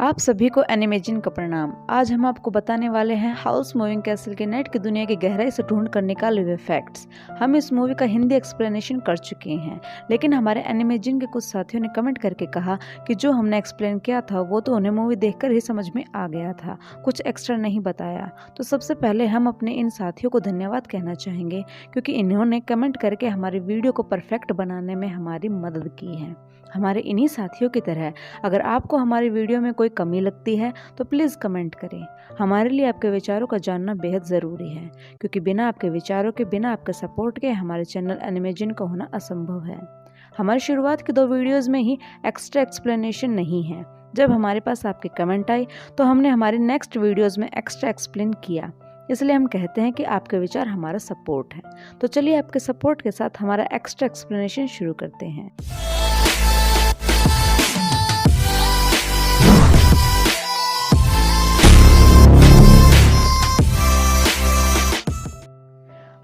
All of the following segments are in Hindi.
आप सभी को एनिमेजिन का प्रणाम। आज हम आपको बताने वाले हैं हाउस मूविंग कैसल के नेट की दुनिया की गहराई से ढूंढ कर निकाले हुए फैक्ट्स। हम इस मूवी का हिंदी एक्सप्लेनेशन कर चुके हैं, लेकिन हमारे एनिमेजिन के कुछ साथियों ने कमेंट करके कहा कि जो हमने एक्सप्लेन किया था वो तो उन्हें मूवी देखकर ही समझ में आ गया था, कुछ एक्स्ट्रा नहीं बताया। तो सबसे पहले हम अपने इन साथियों को धन्यवाद कहना चाहेंगे, क्योंकि इन्होंने कमेंट करके हमारी वीडियो को परफेक्ट बनाने में हमारी मदद की है। हमारे इन्हीं साथियों की तरह अगर आपको हमारी वीडियो में कोई कमी लगती है तो प्लीज़ कमेंट करें। हमारे लिए आपके विचारों का जानना बेहद ज़रूरी है, क्योंकि बिना आपके विचारों के, बिना आपके सपोर्ट के हमारे चैनल एनिमेजिन का होना असंभव है। हमारी शुरुआत की 2 वीडियोज़ में ही एक्स्ट्रा एक्सप्लेनेशन नहीं है। जब हमारे पास आपके कमेंट आए तो हमने हमारी नेक्स्ट वीडियोज़ में एक्स्ट्रा एक्सप्लेन किया, इसलिए हम कहते हैं कि आपके विचार हमारा सपोर्ट है। तो चलिए आपके सपोर्ट के साथ हमारा एक्स्ट्रा एक्सप्लेनेशन शुरू करते हैं।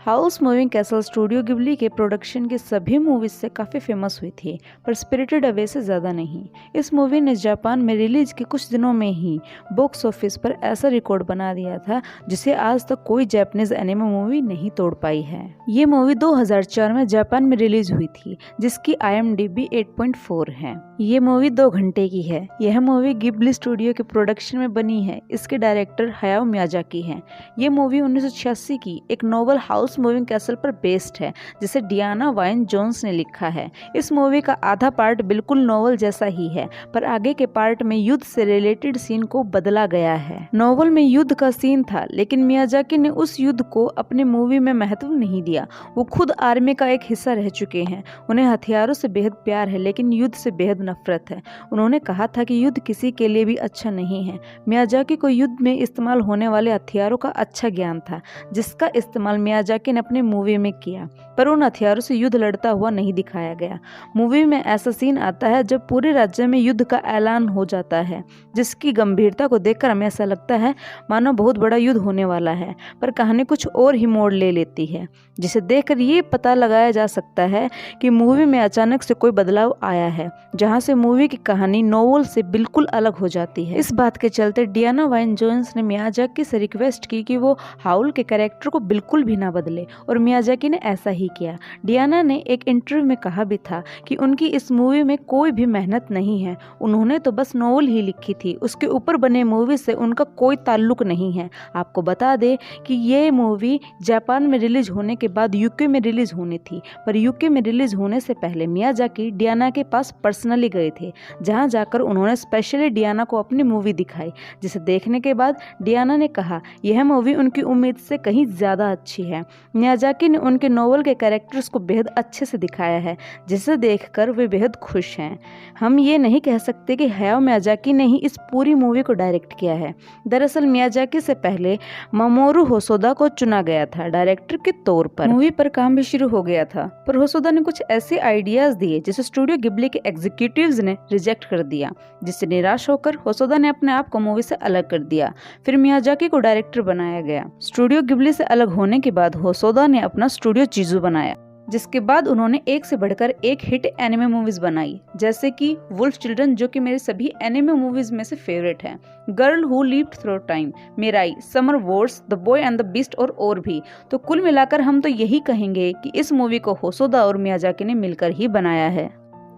House moving castle studio Ghibli के प्रोडक्शन की सभी मूवीज से काफ़ी फेमस हुई थी, पर स्पिरिटेड अवे से ज़्यादा नहीं। इस मूवी ने जापान में रिलीज के कुछ दिनों में ही बॉक्स ऑफिस पर ऐसा रिकॉर्ड बना दिया था जिसे आज तक कोई जापानीज एनिमे मूवी नहीं तोड़ पाई है। ये मूवी 2004 में जापान में रिलीज हुई थी, जिसकी IMDb 8.4 है। ये मूवी 2 घंटे की है। यह मूवी गिबली स्टूडियो के प्रोडक्शन में बनी है। इसके डायरेक्टर हयाओ मियाजाकी हैं। ये मूवी 1986 की एक नोवेल हाउस मूविंग कैसल पर बेस्ड है, जिसे डियाना वाइन जोन्स ने लिखा है। इस मूवी का आधा पार्ट बिल्कुल नोवेल जैसा ही है, पर आगे के पार्ट में युद्ध से रिलेटेड सीन को बदला गया है। नोवेल में युद्ध का सीन था, लेकिन मियाजाकी ने उस युद्ध को अपनी मूवी में महत्व नहीं दिया। वो खुद आर्मी का एक हिस्सा रह चुके हैं। उन्हें हथियारों से बेहद प्यार है, लेकिन युद्ध से बेहद नफरत है। उन्होंने कहा था कि युद्ध किसी के लिए भी अच्छा नहीं है। मियाजाकी को युद्ध में इस्तेमाल होने वाले हथियारों का अच्छा ज्ञान था, जिसका इस्तेमाल मियाजाकी ने अपनी मूवी में किया, पर उन हथियारों से युद्ध लड़ता हुआ नहीं दिखाया गया। मूवी में ऐसा सीन आता है जब पूरे राज्य में युद्ध का ऐलान हो जाता है, जिसकी गंभीरता को देखकर हमें ऐसा लगता है मानो बहुत बड़ा युद्ध होने वाला है, पर कहानी कुछ और ही मोड़ ले लेती है, जिसे देखकर ये पता लगाया जा सकता है कि मूवी में अचानक से कोई बदलाव आया है, जहां से मूवी की कहानी नोवेल से बिल्कुल अलग हो जाती है। इस बात के चलते डियाना वाइन जोन्स ने मियाजाकी से रिक्वेस्ट की कि वो हाउल के कैरेक्टर को बिल्कुल भी ना बदले, और मियाजाकी ने ऐसा ही किया। डियाना ने एक इंटरव्यू में कहा भी था कि उनकी इस मूवी में कोई भी मेहनत नहीं है, उन्होंने तो बस नोवेल ही लिखी थी, उसके ऊपर बने मूवी से उनका कोई ताल्लुक नहीं है। आपको बता दें कि ये मूवी जापान में रिलीज होने के बाद यूके में रिलीज होनी थी, पर यूके में रिलीज होने से पहले मियाजाकी डियाना के पास पर्सनली गए थे, जहां जाकर उन्होंने स्पेशली डियाना को अपनी मूवी दिखाई, जिसे देखने के बाद डियाना ने कहा यह मूवी उनकी उम्मीद से कहीं ज्यादा अच्छी है। मियाजाकी ने उनके नोवेल के कैरेक्टर्स को बेहद अच्छे से दिखाया है, जिसे देखकर वे बेहद खुश हैं। हम ये नहीं कह सकते कि हयाओ मियाजाकी ने ही इस पूरी मूवी को डायरेक्ट किया है। दरअसल मियाजाकी से पहले मामोरू होसोदा को चुना गया था डायरेक्टर के तौर पर। मूवी पर काम भी शुरू हो गया था, पर होसोदा ने कुछ ऐसे आइडियाज दिए जिसे स्टूडियो गिबली के एग्जीक्यूटिव्स ने रिजेक्ट कर दिया, जिससे निराश होकर होसोदा ने अपने आप को मूवी से अलग कर दिया। फिर मियाजाकी को डायरेक्टर बनाया गया। स्टूडियो गिबली से अलग होने के बाद होसोदा ने अपना स्टूडियो चिज़ू बनाया, जिसके बाद उन्होंने एक से बढ़कर एक हिट एनिमे मूवीज बनाई, जैसे कि वुल्फ चिल्ड्रन, जो कि मेरे सभी एनिमे मूवीज में से फेवरेट है, girl who lived through time, Mirai, summer wars, the boy and the beast और भी। तो कुल मिलाकर हम तो यही कहेंगे कि इस मूवी को होसोदा और मियाजाकी ने मिलकर ही बनाया है।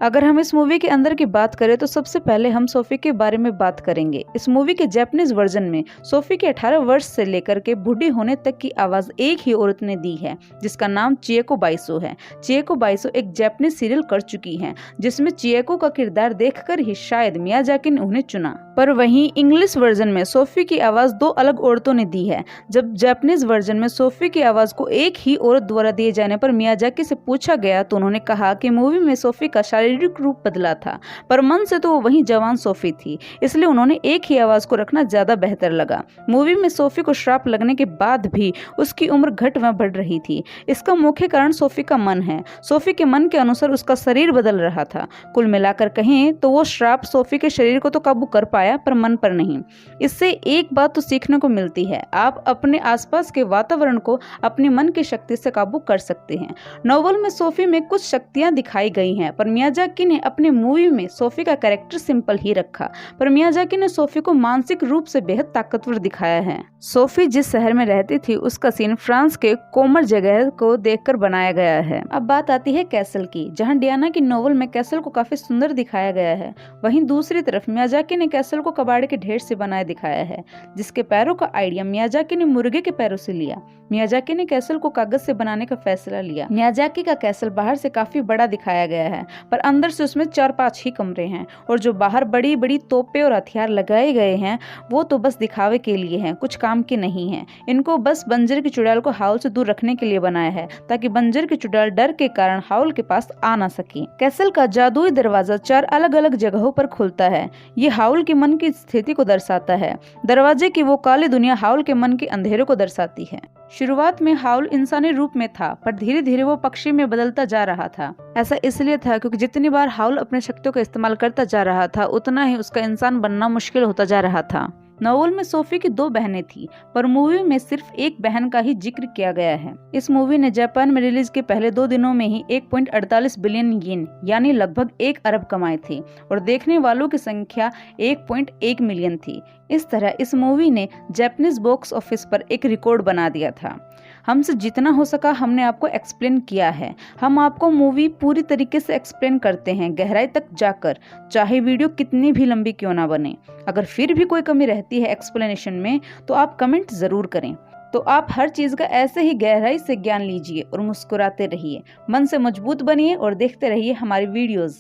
अगर हम इस मूवी के अंदर की बात करें तो सबसे पहले हम सोफी के बारे में बात करेंगे। इस मूवी के जापानीज वर्जन में सोफी के 18 वर्ष से लेकर के बूढ़ी होने तक की आवाज एक ही औरत ने दी है, जिसका नाम चिएको बाइसो है। चिएको बाइसो एक जापानीज सीरियल कर चुकी हैं, जिसमें चिएको का किरदार देखकर ही शायद मियाजाकी ने उन्हें चुना। पर वहीं इंग्लिश वर्जन में सोफी की आवाज 2 अलग औरतों ने दी है। जब जापानीज वर्जन में सोफी की आवाज को एक ही औरत द्वारा दिए जाने पर मियाजाकी से पूछा गया तो उन्होंने कहा कि मूवी में सोफी का शारीरिक रूप बदला था, पर मन से तो वो वही जवान सोफी थी, इसलिए उन्होंने एक ही आवाज को रखना ज्यादा बेहतर लगा। मूवी में सोफी को श्राप लगने के बाद भी उसकी उम्र घट व बढ़ रही थी। इसका मुख्य कारण सोफी का मन है। सोफी के मन के अनुसार उसका शरीर बदल रहा था। कुल मिलाकर कहें तो वो श्राप सोफी के शरीर को तो काबू कर पाया पाया पर मन पर नहीं। इससे एक बात तो सीखने को मिलती है, आप अपने आसपास के वातावरण को अपनी मन की शक्ति से काबू कर सकते हैं। नोवेल में सोफी में कुछ शक्तियां दिखाई गई हैं, पर मियाजाकी ने अपनी मूवी में सोफी का कैरेक्टर सिंपल ही रखा। पर मियाजाकी ने सोफी को मानसिक रूप से बेहद ताकतवर दिखाया है। सोफी जिस शहर में रहती थी उसका सीन फ्रांस के कोमर जगह को देखकर बनाया गया है। अब बात आती है कैसल की। जहां डियाना की नोवेल में कैसल को काफी सुंदर दिखाया गया है, वहीं दूसरी तरफ मियाजाकी ने कैसल को कबाड़े के ढेर से बनाए दिखाया है, जिसके पैरों का आइडिया मियाजाकी ने मुर्गे के पैरों से लिया। मियाजाकी ने कैसल को कागज से बनाने का फैसला लिया। मियाजाकी का कैसल बाहर से काफी बड़ा दिखाया गया है, पर अंदर से उसमें 4-5 ही कमरे हैं, और जो बाहर बड़ी बड़ी तोपे और हथियार लगाए गए हैं वो तो बस दिखावे के लिए हैं, कुछ काम के नहीं हैं। इनको बस बंजर की चुड़ैल को हाउल से दूर रखने के लिए बनाया है, ताकि बंजर की चुड़ैल डर के कारण हाउल के पास आ ना सके। कैसल का जादुई दरवाजा 4 अलग अलग जगहों पर खुलता है। ये हाउल के मन की स्थिति को दर्शाता है। दरवाजे की वो काली दुनिया हाउल के मन के अंधेरे को दर्शाती है। शुरुआत में हाउल इंसानी रूप में था, पर धीरे धीरे वो पक्षी में बदलता जा रहा था। ऐसा इसलिए था क्योंकि जितनी बार हाउल अपने शक्तियों का इस्तेमाल करता जा रहा था, उतना ही उसका इंसान बनना मुश्किल होता जा रहा था। नोवेल में सोफी की 2 बहनें थी, पर मूवी में सिर्फ एक बहन का ही जिक्र किया गया है। इस मूवी ने जापान में रिलीज के पहले 2 दिनों में ही 1.48 बिलियन येन यानी लगभग 1 अरब कमाए थे, और देखने वालों की संख्या 1.1 मिलियन थी। इस तरह इस मूवी ने जापानीज बॉक्स ऑफिस पर एक रिकॉर्ड बना दिया था। हमसे जितना हो सका हमने आपको एक्सप्लेन किया है। हम आपको मूवी पूरी तरीके से एक्सप्लेन करते हैं, गहराई तक जाकर, चाहे वीडियो कितनी भी लंबी क्यों ना बने। अगर फिर भी कोई कमी रहती है एक्सप्लेनेशन में तो आप कमेंट जरूर करें। तो आप हर चीज का ऐसे ही गहराई से ज्ञान लीजिए और मुस्कुराते रहिए, मन से मजबूत बनिए और देखते रहिए हमारी वीडियोस।